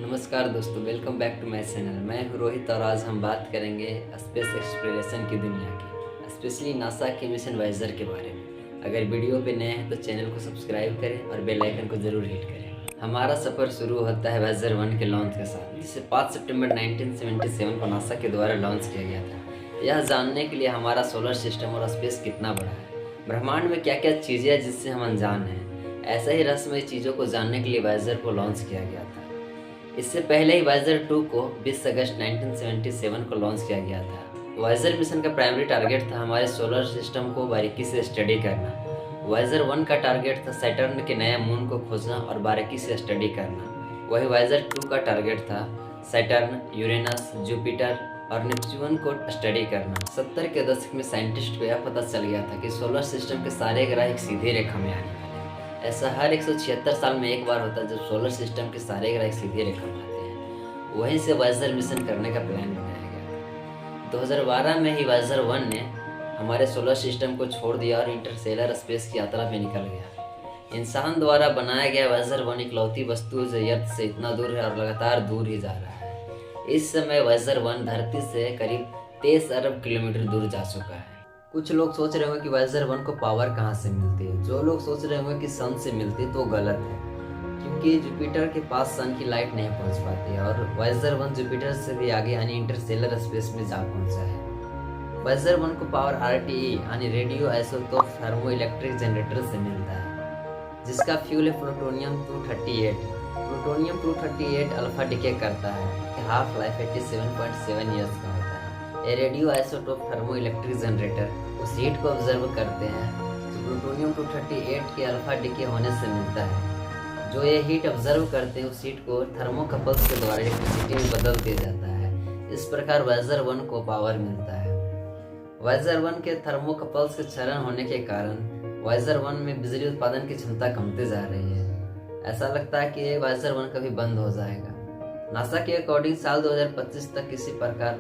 नमस्कार दोस्तों, welcome back to my channel. मैं हूं रोहित और आज हम बात करेंगे स्पेस एक्सप्लोरेशन की दुनिया की, स्पेशली नासा के मिशन वाइजर के बारे में। अगर वीडियो पे नए हैं तो चैनल को सब्सक्राइब करें और बेल आइकन को ज़रूर हिट करें। हमारा सफ़र शुरू होता है वाइजर 1 के लॉन्च के साथ, जिसे 5 सितंबर 1977 को नासा के द्वारा लॉन्च किया गया था। यह जानने के लिए हमारा सोलर सिस्टम और स्पेस कितना बड़ा है, ब्रह्मांड में क्या क्या चीज़ें हैं जिससे हम अनजान हैं, ऐसे ही रहस्यमय चीज़ों को जानने के लिए वाइजर को लॉन्च किया गया था। इससे पहले ही वाइजर 2 को 20 अगस्त 1977 को लॉन्च किया गया था। वाइजर मिशन का प्राइमरी टारगेट था हमारे सोलर सिस्टम को बारीकी से स्टडी करना। वाइजर 1 का टारगेट था सैटर्न के नए मून को खोजना और बारीकी से स्टडी करना। वही वाइजर 2 का टारगेट था सैटर्न, यूरेनस, जुपिटर और नेपच्यून को स्टडी करना। 70 के दशक में साइंटिस्ट को यह पता चल गया था कि सोलर सिस्टम के सारे ग्रह एक सीधी रेखा में आने वाले। ऐसा हर 176 साल में एक बार होता है जब सोलर सिस्टम के सारे ग्रह एक सीधी रेखा में आते हैं। वहीं से वाइजर मिशन करने का प्लान बनाया गया। 2012 में ही वाइजर 1 ने हमारे सोलर सिस्टम को छोड़ दिया और इंटरस्टेलर स्पेस की यात्रा पे निकल गया। इंसान द्वारा बनाया गया वाइजर 1 इकलौती वस्तु जो अर्थ से इतना दूर है और लगातार दूर ही जा रहा है। इस समय वाइजर 1 धरती से करीब 23 अरब किलोमीटर दूर जा चुका है। कुछ लोग सोच रहे होंगे कि वाइजर 1 को पावर कहाँ से मिलती है। जो लोग सोच रहे होंगे कि सन से मिलती है तो गलत है, क्योंकि जुपिटर के पास सन की लाइट नहीं पहुंच पाती है और वाइजर 1 जुपिटर से भी आगे यानी इंटरस्टेलर स्पेस में जा पहुंचा है। वाइजर 1 को पावर RTE यानी radio isotope thermo electric generator से मिलता है, जिसका फ्यूल है प्लूटोनियम 238। प्लूटोनियम 238 अल्फा डिके करता है। हाफ लाइफ 87.7 ईयर्स का होता है। ये radio isotope thermo electric generator उस हीट को ऑब्जर्व करते हैं जो प्लूटोनियम 238 के अल्फा डिके होने से मिलता है। जो ये हीट ऑब्जर्व करते हैं उस हीट को थर्मोकपल्स के द्वारा इलेक्ट्रिसिटी में बदल दिया जाता है। इस प्रकार वाइजर 1 को पावर मिलता है। वाइजर 1 के थर्मोकपल्स के क्षरण होने के कारण वाइजर 1 में बिजली उत्पादन की क्षमता कमती जा रही है। ऐसा लगता है कि वाइजर 1 कभी बंद हो जाएगा। नासा के अकॉर्डिंग साल 2025 तक किसी प्रकार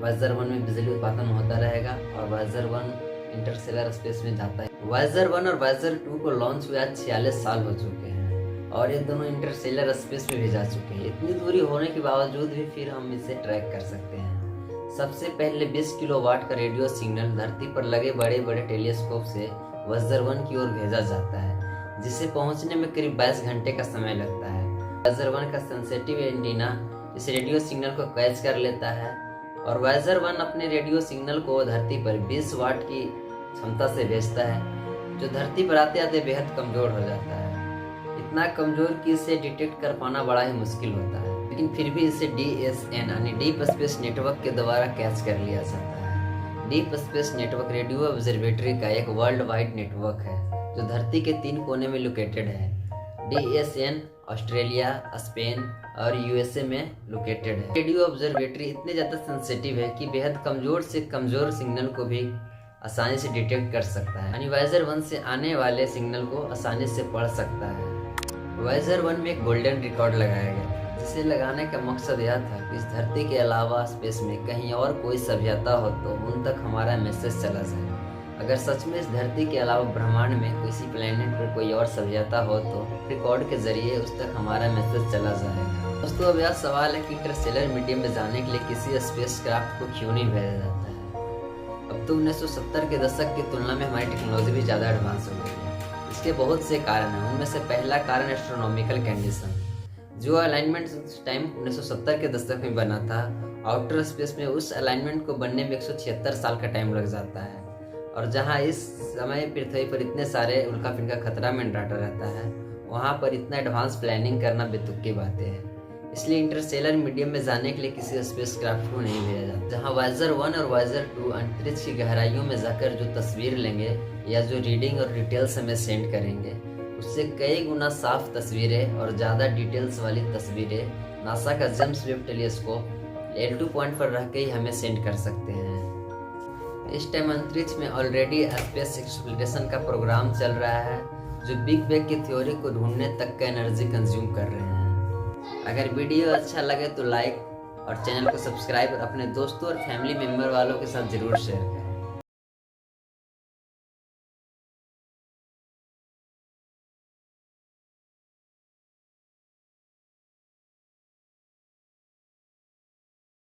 वाइजर 1 में बिजली उत्पादन होता रहेगा और वाइजर 1 इंटरस्टेलर स्पेस में जाता है। वाइजर 1 और वाइजर 2 को लॉन्च हुए आज 46 साल हो चुके हैं और ये दोनों इंटरस्टेलर स्पेस में भी जा चुके हैं। इतनी दूरी होने के बावजूद भी फिर हम इसे ट्रैक कर सकते हैं। सबसे पहले 20 किलोवाट का रेडियो सिग्नल धरती पर लगे बड़े बड़े टेलीस्कोप से वाइजर 1 की ओर भेजा जाता है, जिसे पहुंचने में करीब 22 घंटे का समय लगता है। वाइजर 1 का सेंसिटिव एंटीना इस रेडियो सिग्नल को कैच कर लेता है और वाइजर 1 अपने रेडियो सिग्नल को धरती पर 20 वाट की क्षमता से भेजता है, जो धरती पर आते आते बेहद कमजोर हो जाता है। इतना कमजोर कि इसे डिटेक्ट कर पाना बड़ा ही मुश्किल होता है, लेकिन फिर भी इसे DSN यानी डीप स्पेस नेटवर्क के द्वारा कैच कर लिया जाता है। Deep space network radio observatory का एक वर्ल्ड वाइड नेटवर्क है जो धरती के 3 कोने में लोकेटेड है। DSN ऑस्ट्रेलिया, स्पेन और USA में लोकेटेड है। रेडियो ऑब्जर्वेटरी इतने ज़्यादा सेंसिटिव है कि बेहद कमज़ोर से कमज़ोर सिग्नल को भी आसानी से डिटेक्ट कर सकता है, यानी वाइजर 1 से आने वाले सिग्नल को आसानी से पढ़ सकता है। वाइजर 1 में एक गोल्डन रिकॉर्ड लगाया गया, जिसे लगाने का मकसद यह था कि इस धरती के अलावा स्पेस में कहीं और कोई सभ्यता हो तो उन तक हमारा मैसेज चला जाए। अगर सच में इस धरती के अलावा ब्रह्मांड में किसी प्लेनेट पर कोई और सभ्यता हो तो रिकॉर्ड के जरिए उस तक हमारा मैसेज चला जाएगा। दोस्तों, अब यह सवाल है कि इंटरस्टेलर मीडियम में जाने के लिए किसी स्पेसक्राफ्ट को क्यों नहीं भेजा जाता है। अब तो 1970 के दशक की तुलना में हमारी टेक्नोलॉजी भी ज़्यादा एडवांस हो गई है। इसके बहुत से कारण हैं। उनमें से पहला कारण एस्ट्रोनॉमिकल कंडीशन। जो अलाइनमेंट उस टाइम 1970 के दशक में बना था, आउटर स्पेस में उस अलाइनमेंट को बनने में 176 साल का टाइम लग जाता है। और जहाँ इस समय पृथ्वी पर इतने सारे उल्का पिंड का खतरा मंडराता रहता है, वहाँ पर इतना एडवांस प्लानिंग करना बेतुकी बातें हैं। इसलिए इंटरस्टेलर मीडियम में जाने के लिए किसी स्पेसक्राफ्ट को नहीं भेजा जाता। जहाँ वाइजर 1 और वाइजर 2 अंतरिक्ष की गहराइयों में जाकर जो तस्वीर लेंगे या जो रीडिंग और डिटेल्स हमें सेंड करेंगे, उससे कई गुना साफ तस्वीरें और ज़्यादा डिटेल्स वाली तस्वीरें नासा का James Webb telescope L2 point पर रह के ही हमें सेंड कर सकते हैं। इस टाइम अंतरिक्ष में ऑलरेडी स्पेस एक्सप्लोरेशन का प्रोग्राम चल रहा है, जो बिग बैंग की थ्योरी को ढूंढने तक का एनर्जी कंज्यूम कर रहे हैं। अगर वीडियो अच्छा लगे तो लाइक और चैनल को सब्सक्राइब और अपने दोस्तों और फैमिली मेम्बर वालों के साथ जरूर शेयर करें।